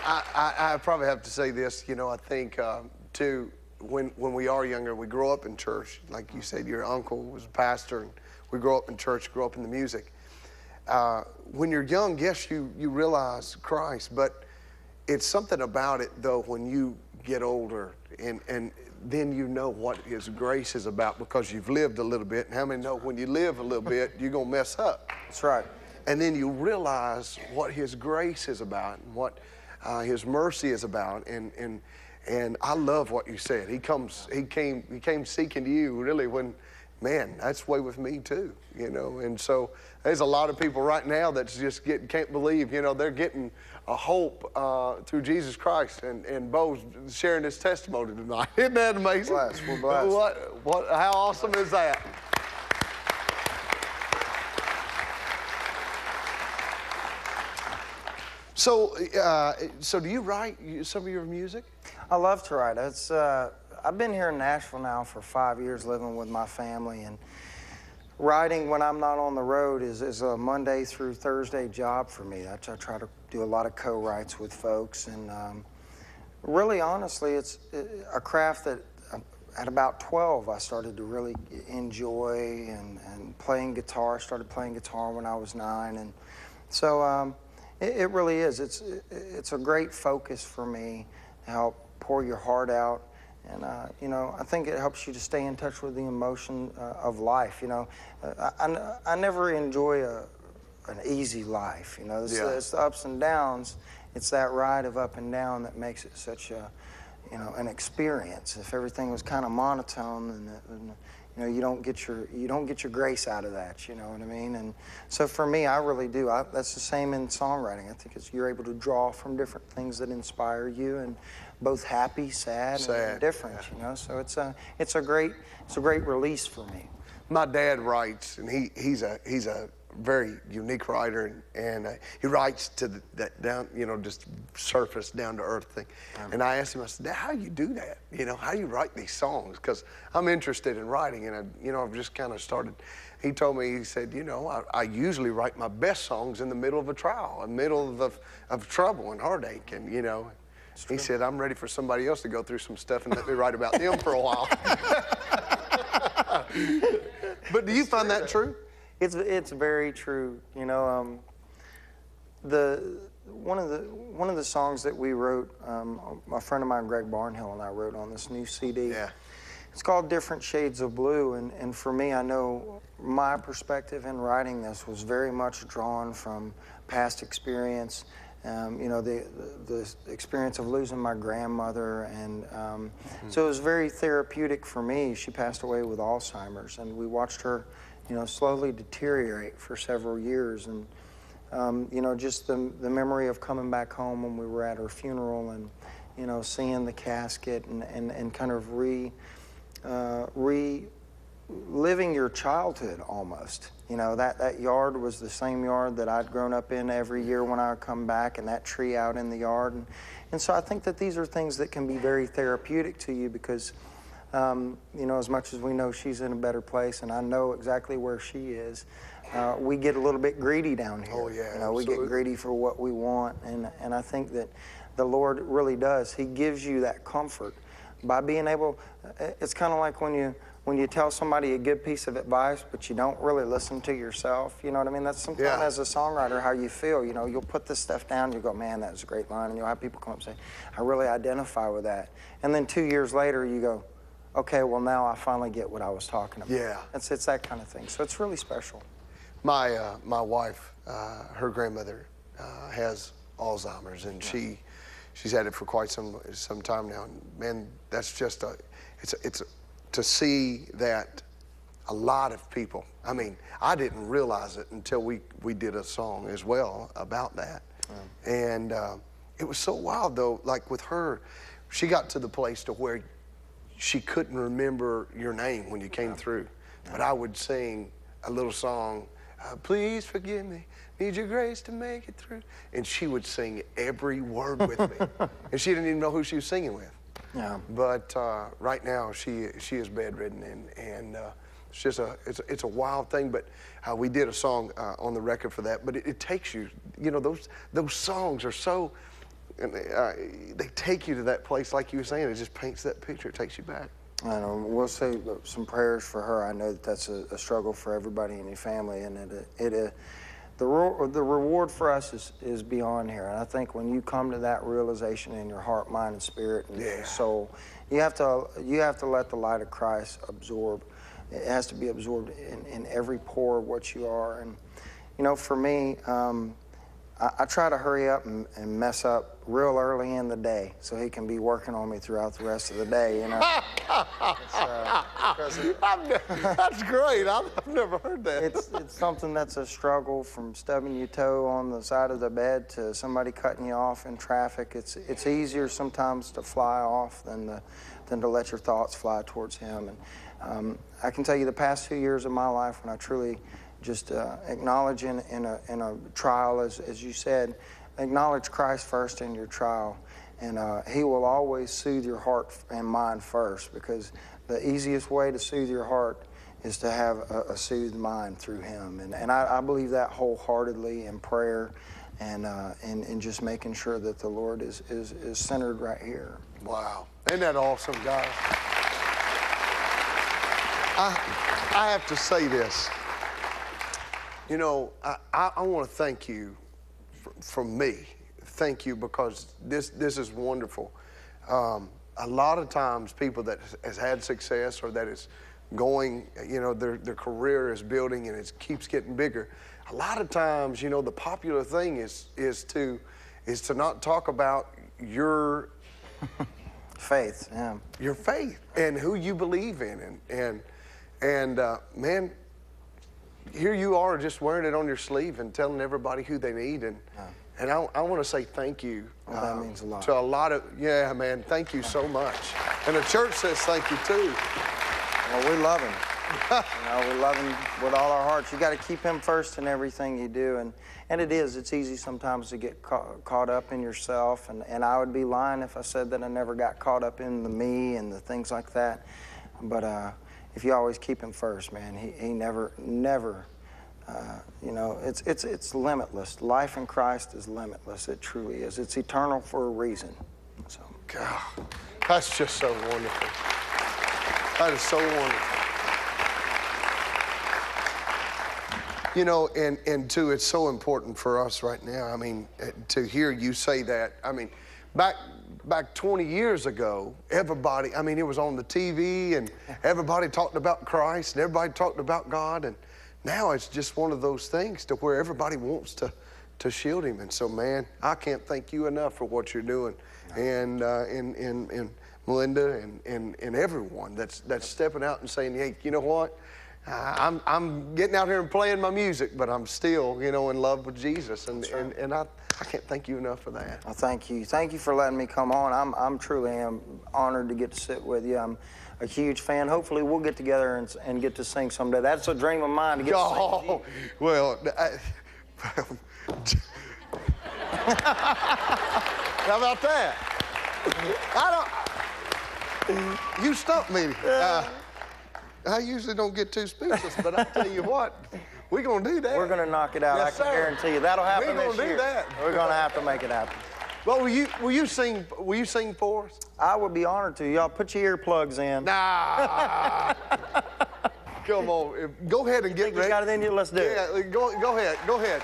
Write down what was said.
I probably have to say this, you know, I think, too, when we are younger, we grow up in church. Like you said, your uncle was a pastor, and we grow up in church, grow up in the music. When you're young, yes, you realize Christ, but it's something about it, though, when you get older, and then you know what His grace is about because you've lived a little bit. And how many know when you live a little bit, you're going to mess up? That's right. And then you realize what His grace is about and what His mercy is about. And I love what you said. He came seeking you, really, when, man, that's the way with me too, you know. And so there's a lot of people right now that just can't believe, you know, they're getting a hope through Jesus Christ. And Bo's sharing his testimony tonight. Isn't that amazing? We're blessed. How awesome is that? So, so do you write some of your music? I love to write. It's, I've been here in Nashville now for 5 years living with my family, and writing when I'm not on the road is a Monday through Thursday job for me. I try to do a lot of co-writes with folks, and really, honestly, it's a craft that at about 12 I started to really enjoy, and playing guitar. I started playing guitar when I was 9, and so it really is. It's a great focus for me to help pour your heart out. And, you know, I think it helps you to stay in touch with the emotion of life, you know. I never enjoy an easy life, you know. It's the ups and downs. It's that ride of up and down that makes it such a, you know, an experience. If everything was kind of monotone, and you know, you don't get your grace out of that, you know what I mean? And so for me, I really do. That's the same in songwriting. I think you're able to draw from different things that inspire you, and both happy, sad, and different, you know. So it's a great release for me. My dad writes, and he's a very unique writer, and he writes to that down, you know, just surface, down to earth thing. And I asked him, I said, Dad, how do you do that? You know, how do you write these songs? Because I'm interested in writing, and you know, I've just kind of started. He told me, he said, you know, I usually write my best songs in the middle of a trial, in the middle of trouble and heartache, and you know. He said, I'm ready for somebody else to go through some stuff and let me write about them for a while. But do you find that true? It's very true. You know, one of the songs that we wrote, a friend of mine, Greg Barnhill, and I wrote on this new CD. Yeah. It's called Different Shades of Blue, and for me, I know my perspective in writing this was very much drawn from past experience. You know, the experience of losing my grandmother, and so it was very therapeutic for me. She passed away with Alzheimer's, and we watched her, you know, slowly deteriorate for several years. And you know, just the memory of coming back home when we were at her funeral, and you know, seeing the casket, and kind of reliving your childhood almost. You know, that yard was the same yard that I'd grown up in every year when I would come back, and that tree out in the yard. And so I think that these are things that can be very therapeutic to you, because, you know, as much as we know she's in a better place, and I know exactly where she is, we get a little bit greedy down here. Oh, yeah, you know, we get greedy for what we want, and I think that the Lord really does. He gives you that comfort by being able. It's kind of like when you tell somebody a good piece of advice, but you don't really listen to yourself. You know what I mean? That's sometimes as a songwriter how you feel. You know, you'll put this stuff down, you go, man, that was a great line, and you'll have people come up and say, I really identify with that. And then 2 years later, you go, okay, well, now I finally get what I was talking about. Yeah. It's that kind of thing. So it's really special. My wife, her grandmother has Alzheimer's, and she's had it for quite some time now. And man, that's just it's to see that a lot of people. I mean, I didn't realize it until we did a song as well about that, and it was so wild though. Like with her, she got to the place to where she couldn't remember your name when you came through, but I would sing a little song. Please forgive me, need your grace to make it through. And she would sing every word with me. And she didn't even know who she was singing with. Yeah. But right now, she is bedridden, and it's just it's a wild thing. But we did a song on the record for that. But it takes you, you know, those songs are so and they take you to that place, like you were saying. It just paints that picture. It takes you back. I know. We'll say some prayers for her. I know that that's a struggle for everybody in your family, and the reward for us is beyond here. And I think when you come to that realization in your heart, mind, and spirit, and soul, you have to let the light of Christ absorb. It has to be absorbed in every pore of what you are. And you know, for me, I try to hurry up and mess up real early in the day so he can be working on me throughout the rest of the day, you know. That's great. I've never heard that. It's something that's a struggle, from stubbing your toe on the side of the bed to somebody cutting you off in traffic. It's easier sometimes to fly off than to let your thoughts fly towards him. And I can tell you the past 2 years of my life, when I truly just acknowledge in a trial, as you said, acknowledge Christ first in your trial, and he will always soothe your heart and mind first, because the easiest way to soothe your heart is to have a soothed mind through him. And I believe that wholeheartedly in prayer, and just making sure that the Lord is centered right here. Wow. Isn't that awesome, guys? I have to say this. You know, I want to thank you from me. Thank you, because this is wonderful. A lot of times people that has had success, or that is going, you know, their career is building and it keeps getting bigger. A lot of times, you know, the popular thing is to not talk about your faith, yeah. Your faith and who you believe in, and man, here you are just wearing it on your sleeve and telling everybody who they need. And I want to say thank you. Well, that means a lot. To a lot of, yeah, man, thank you so much. And the church says thank you too. Well, we love him. You know, we love him with all our hearts. You got to keep him first in everything you do. And it's easy sometimes to get caught up in yourself. And I would be lying if I said that I never got caught up in the me and the things like that. But if you always keep him first, man, he never, you know, it's limitless. Life in Christ is limitless. It truly is. It's eternal for a reason. So, God, that's just so wonderful. That is so wonderful. You know, and too, it's so important for us right now. I mean, to hear you say that. I mean, back 20 years ago, everybody, I mean, it was on the TV, and everybody talked about Christ, and everybody talked about God, and now it's just one of those things to where everybody wants to shield him. And so, man, I can't thank you enough for what you're doing, and Melinda and everyone that's stepping out and saying, hey, you know what? I'm getting out here and playing my music, but I'm still, you know, in love with Jesus, and I can't thank you enough for that. Well, thank you. Thank you for letting me come on. I'm truly honored to get to sit with you. I'm a huge fan. Hopefully we'll get together and get to sing someday. That's a dream of mine, to get to sing with you. Well, how about that? You stumped me. I usually don't get too speechless, but I tell you what, we're going to do that. We're going to knock it out. Yes, I can guarantee you. That'll happen this year. We're going to do that. We're going to have to make it happen. Well, will you sing for us? I would be honored to. Y'all put your earplugs in. Nah. Come on. Go ahead and get ready. You got it in you? Let's do it. Yeah, go ahead. Go ahead.